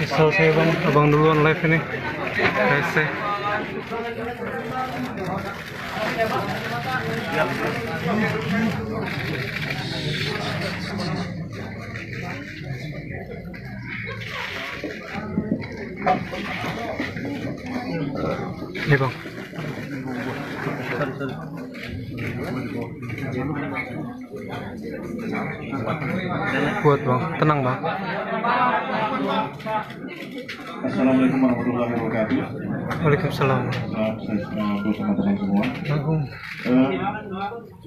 Selesai bang, abang duluan live ini. Rese. Ini bang. Buat bang, tenang bang. Assalamualaikum warahmatullahi wabarakatuh. Waalaikumsalam. Teman-teman semua.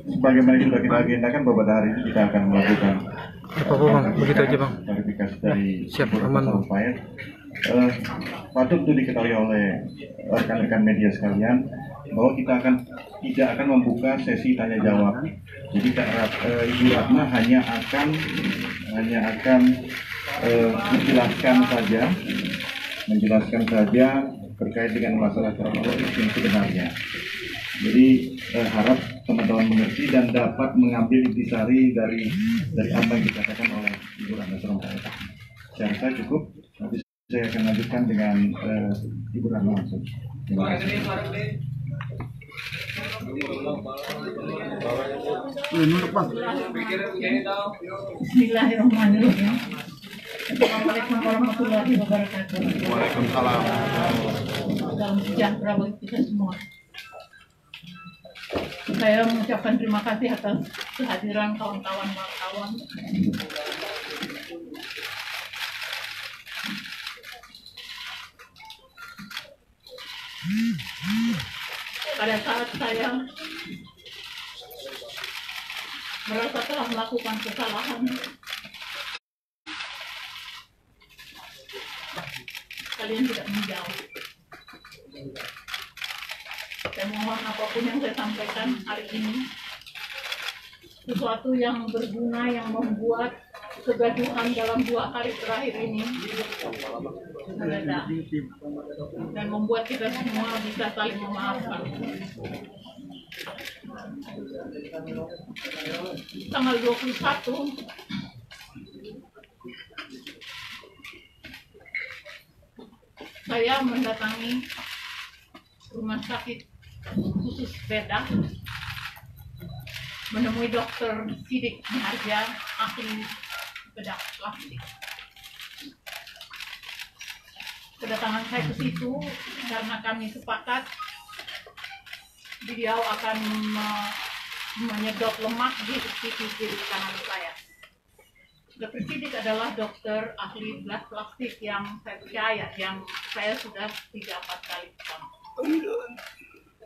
Sebagaimana sudah kita agendakan bahwa pada hari ini kita akan melakukan apa bang? Begitu aja bang. klarifikasi dari Siap aman bang. Patut untuk diketahui oleh rekan-rekan media sekalian bahwa kita tidak akan membuka sesi tanya jawab. Jadi Ibu Ratna hanya akan menjelaskan saja terkait dengan masalah kronologis yang sebenarnya. Jadi harap teman-teman mengerti dan dapat mengambil intisari dari apa yang dikatakan oleh Ibu Ratna Sarumpait. Saya rasa cukup. Nanti saya akan lanjutkan dengan Ibu Ratna langsung. Terima kasih. Bismillahirrahmanirrahim. Assalamualaikum warahmatullahi wabarakatuh. Waalaikumsalam. Salam sejahtera bagi kita semua. Saya mengucapkan terima kasih atas kehadiran kawan-kawan wartawan. Pada saat saya merasa telah melakukan kesalahan, kalian tidak menjawab. Saya mohon apapun yang saya sampaikan hari ini, sesuatu yang berguna yang membuat kegaduhan dalam 2 hari terakhir ini mereda dan membuat kita semua bisa saling memaafkan. Tanggal 21 saya mendatangi rumah sakit khusus bedah menemui Dr. Sidik Miharja, ahli bedah plastik. Kedatangan saya ke situ karena kami sepakat beliau akan menyedot lemak di sisi kiri kanan saya. Dr. Sidik adalah dokter ahli bedah plastik yang saya percaya, yang saya sudah 3-4 kali ketemu.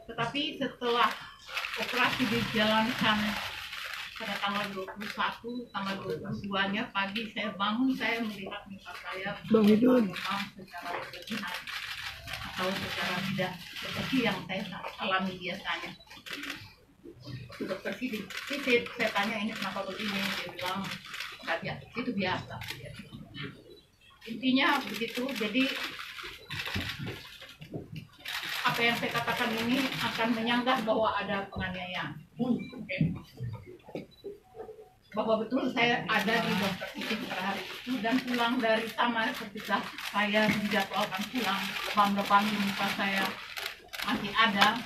Tetapi setelah operasi dijalankan pada tanggal 21, tanggal 22-nya pagi saya bangun, saya melihat muka saya demam secara berlebihan atau secara tidak seperti yang saya alami biasanya. Dokter Sidik, saya tanya ini kenapa begini, dia bilang biasa, itu biasa. Intinya begitu. Jadi apa yang saya katakan ini akan menyanggah bahwa ada penganiayaan. Bahwa betul saya ada di Dokter Sidik pada hari itu dan pulang dari sama ketika saya dijadwalkan pulang, lebam-lebam di muka saya masih ada,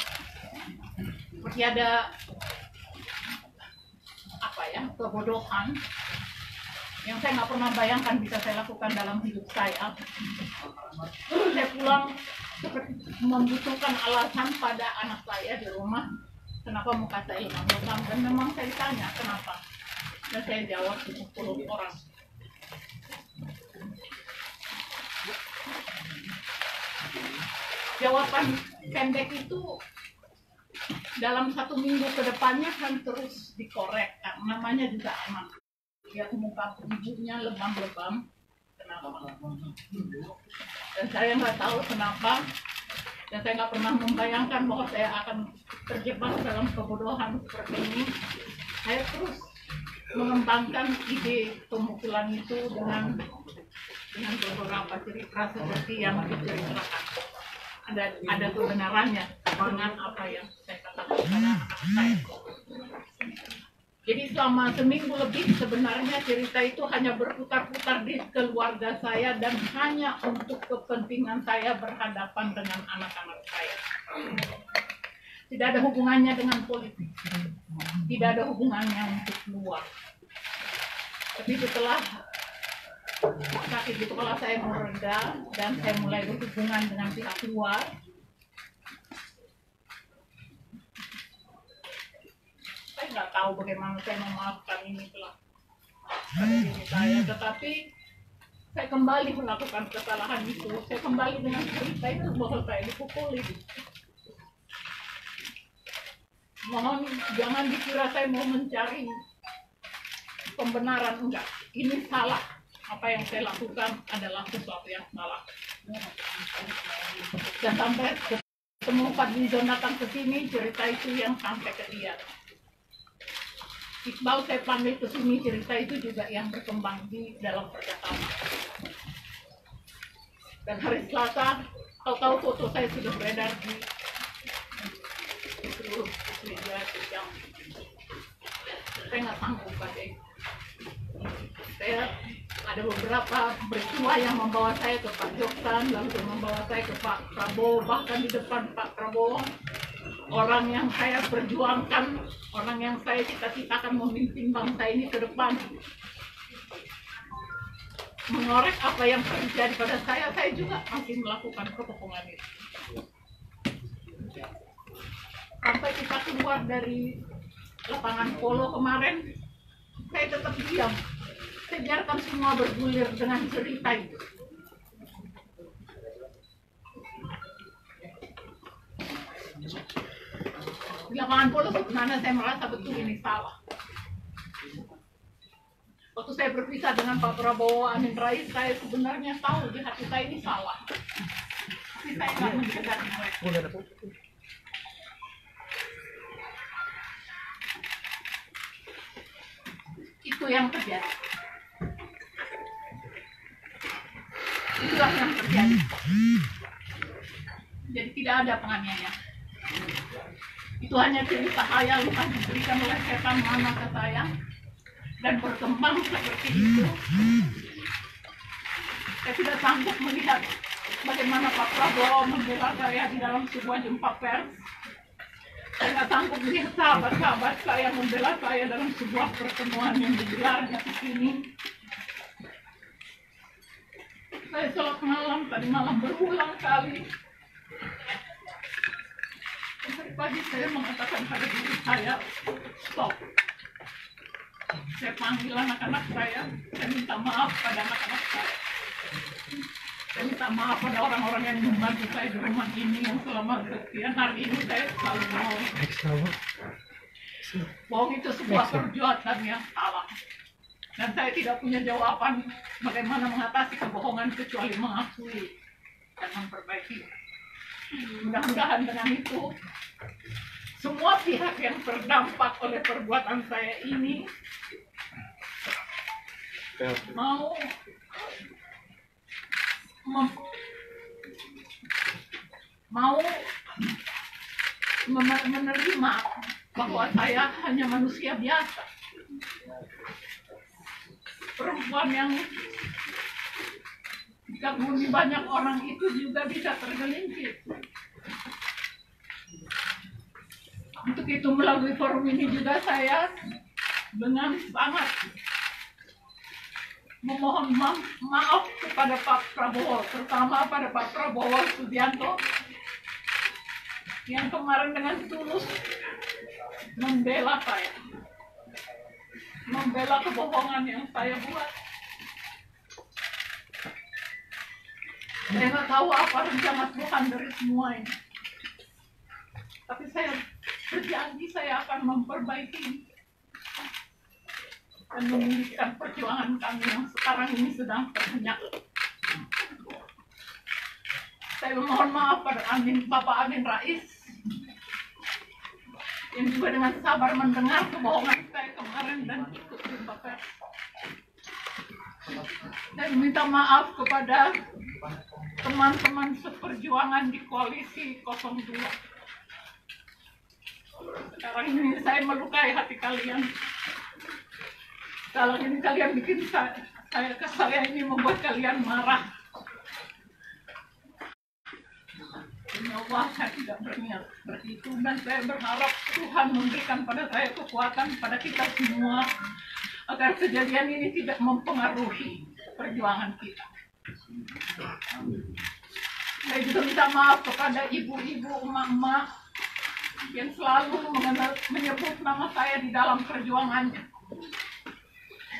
seperti ada kebodohan yang saya nggak pernah bayangkan bisa saya lakukan dalam hidup saya. Saya pulang membutuhkan alasan pada anak saya di rumah kenapa muka saya lebam-lebam, dan memang saya tanya kenapa, dan saya jawab 10 orang. Jawaban pendek itu dalam 1 minggu ke depannya kan terus dikorek, namanya juga emang lihat muka ibunya lebam-lebam, apa. Dan saya nggak tahu kenapa, dan saya nggak pernah membayangkan bahwa saya akan terjebak dalam kebodohan seperti ini. Saya terus mengembangkan ide pemukulan itu dengan beberapa cerita seperti yang diceritakan. Ada kebenarannya dengan apa yang saya katakan pada anak saya. Jadi selama seminggu lebih sebenarnya cerita itu hanya berputar-putar di keluarga saya dan hanya untuk kepentingan saya berhadapan dengan anak-anak saya. Tidak ada hubungannya dengan politik, tidak ada hubungannya untuk luar. Tapi setelah sakit di kepala saya mereda dan saya mulai berhubungan dengan pihak luar, saya nggak tahu bagaimana saya memaafkan ini telah pada diri saya, tetapi saya kembali melakukan kesalahan itu. Saya kembali dengan cerita itu bahwa saya dipukuli. Mohon jangan dikira saya mau mencari pembenaran, enggak. Ini salah. Apa yang saya lakukan adalah sesuatu yang salah. Dan sampai ketemu Fadli Jonathan ke sini, cerita itu yang sampai ke dia. Iqbal saya panggil ke sini, cerita itu juga yang berkembang di dalam percakapan. Dan hari Selasa, tahu-tahu foto saya sudah beredar di seluruh media sosial. Saya nggak sanggup pada itu. Saya ada beberapa peristiwa yang membawa saya ke Pak Joksan, lalu membawa saya ke Pak Prabowo, bahkan di depan Pak Prabowo, orang yang saya perjuangkan, orang yang saya cita-citakan memimpin bangsa ini ke depan, mengorek apa yang terjadi pada saya juga masih melakukan kebohongan itu. Sampai kita keluar dari lapangan polo kemarin, saya tetap diam. Saya biarkan semua bergulir dengan cerita itu. Di lapangan polo sebenarnya saya merasa betul ini salah. Waktu saya berpisah dengan Pak Prabowo, Amin Rais, saya sebenarnya tahu di hati saya ini salah. Tapi saya nggak mendekat mereka. Itu yang terjadi. Itulah yang terjadi. Jadi tidak ada penganiayaan. Itu hanya cerita khayal yang diberikan oleh setan mana ke saya dan berkembang seperti itu. Saya tidak sanggup melihat bagaimana Pak Prabowo membela saya di dalam sebuah jumpa pers. Saya nggak sanggup melihat sahabat-sahabat saya membela saya dalam sebuah pertemuan yang digelar di sini. Saya sholat malam, tadi malam berulang kali. Sampai pagi saya mengatakan pada diri saya, stop. Saya panggil anak-anak saya minta maaf pada anak-anak saya. Saya minta maaf pada orang-orang yang membantu saya di rumah ini yang selama sekian hari ini saya selalu bohong. Bohong itu sebuah perbuatan yang salah. Dan saya tidak punya jawaban bagaimana mengatasi kebohongan kecuali mengakui dan memperbaiki. Mudah-mudahan dengan itu semua pihak yang terdampak oleh perbuatan saya ini mau menerima bahwa saya hanya manusia biasa, perempuan yang dikagumi banyak orang itu juga bisa tergelincir. Untuk itu melalui forum ini juga saya dengan sangat memohon maaf kepada Pak Prabowo, terutama pada Pak Prabowo Subianto yang kemarin dengan tulus membela saya, membela kebohongan yang saya buat. Saya nggak tahu apa rencana Tuhan dari semua ini, tapi saya berjanji saya akan memperbaiki. dan memulihkan perjuangan kami yang sekarang ini sedang terhenyak. Saya memohon maaf pada Bapak Amin Rais yang juga dengan sabar mendengar kebohongan saya kemarin dan ikut jumpa pers. Dan minta maaf kepada teman-teman seperjuangan di koalisi 02. Sekarang ini saya melukai hati kalian. Sekarang ini kalian bikin saya ini membuat kalian marah. Demi Allah, saya tidak berniat seperti itu, dan saya berharap Tuhan memberikan pada saya kekuatan, pada kita semua, agar kejadian ini tidak mempengaruhi perjuangan kita. Saya juga minta maaf kepada ibu-ibu, emak-emak yang selalu menyebut nama saya di dalam perjuangannya.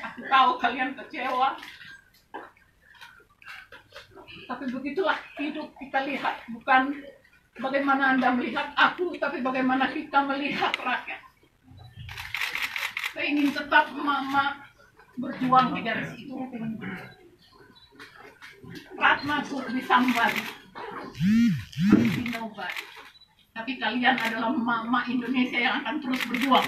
Aku tahu kalian kecewa, tapi begitulah hidup. Kita lihat bukan bagaimana Anda melihat aku, tapi bagaimana kita melihat rakyat. Saya ingin tetap mama berjuang di garis itu. Ratna Sambari, nobody. Tapi kalian adalah mama Indonesia yang akan terus berjuang.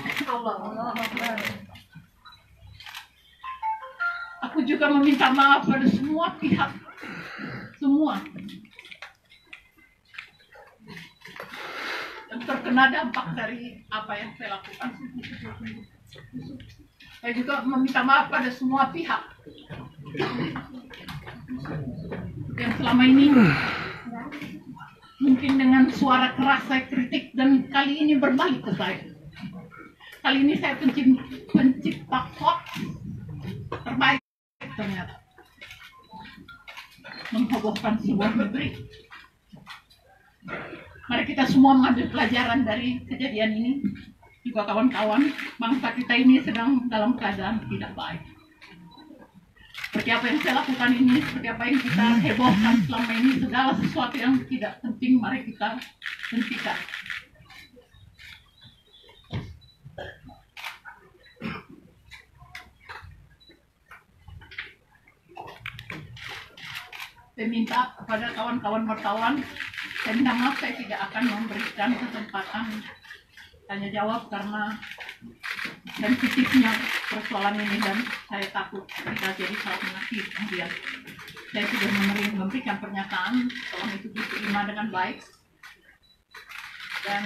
Aku juga meminta maaf pada semua pihak, semua yang terkena dampak dari apa yang saya lakukan. Saya juga meminta maaf pada semua pihak yang selama ini mungkin dengan suara keras saya kritik, dan kali ini berbalik ke saya. Kali ini saya pencipta hoax terbaik ternyata, menghebohkan sebuah negeri. Mari kita semua mengambil pelajaran dari kejadian ini. Juga kawan-kawan, bangsa kita ini sedang dalam keadaan tidak baik. Seperti apa yang saya lakukan ini, seperti apa yang kita hebohkan selama ini, segala sesuatu yang tidak penting mari kita hentikan. Saya minta kepada kawan-kawan wartawan, saya minta maaf, saya tidak akan memberikan kesempatan tanya jawab karena sensitifnya persoalan ini, dan saya takut kita jadi salah mengerti. Kemudian saya sudah memberikan pernyataan, tolong itu diterima dengan baik. Dan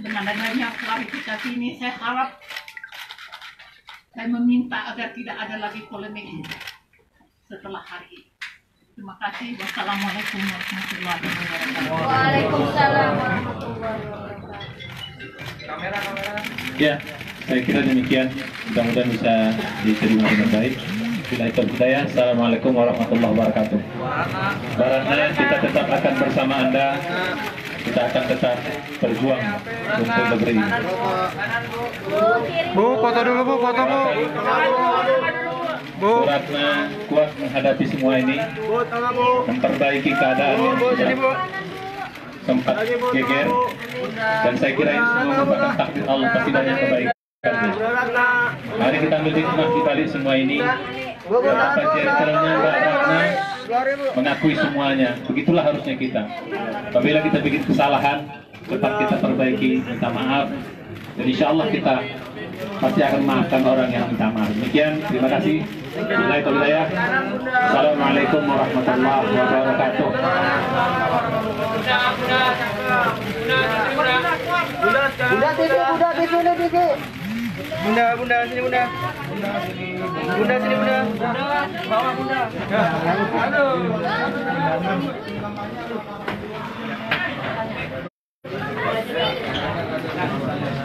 dengan adanya klarifikasi ini, saya harap, saya meminta agar tidak ada lagi polemik setelah hari ini. Terima kasih. Wassalamualaikum warahmatullahi wabarakatuh. Waalaikumsalam warahmatullahi wabarakatuh. Ya, saya kira demikian. Mudah-mudahan bisa diterima dengan baik. Bila itu budaya. Assalamualaikum warahmatullahi wabarakatuh. Baratna, kita tetap akan bersama Anda. Kita akan tetap berjuang untuk negeri ini. Bu, foto dulu Bu, foto Bu. Bu. Ratna kuat menghadapi semua ini, memperbaiki keadaan yang sudah sempat geger, dan saya kira ini semua merupakan takdir Allah, pasti banyak kebaikannya. Mari kita ambil hikmah di balik semua ini. Apa ceritanya Mbak Ratna mengakui semuanya, begitulah harusnya kita. Apabila kita bikin kesalahan, cepat kita perbaiki, minta maaf, dan insya Allah kita pasti akan memaafkan orang yang minta maaf. Demikian, terima kasih. Assalamualaikum warahmatullahi wabarakatuh. Bunda sini bunda. Bunda sini bunda. Bawa bunda. Aduh.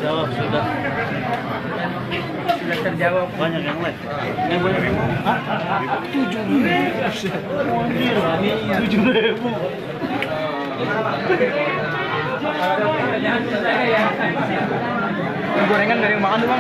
Jawab sudah. Sudah terjawab. Banyak yang lain. Yang banyak yang mau. 7.000. Gorengan dari yang makan tuh bang.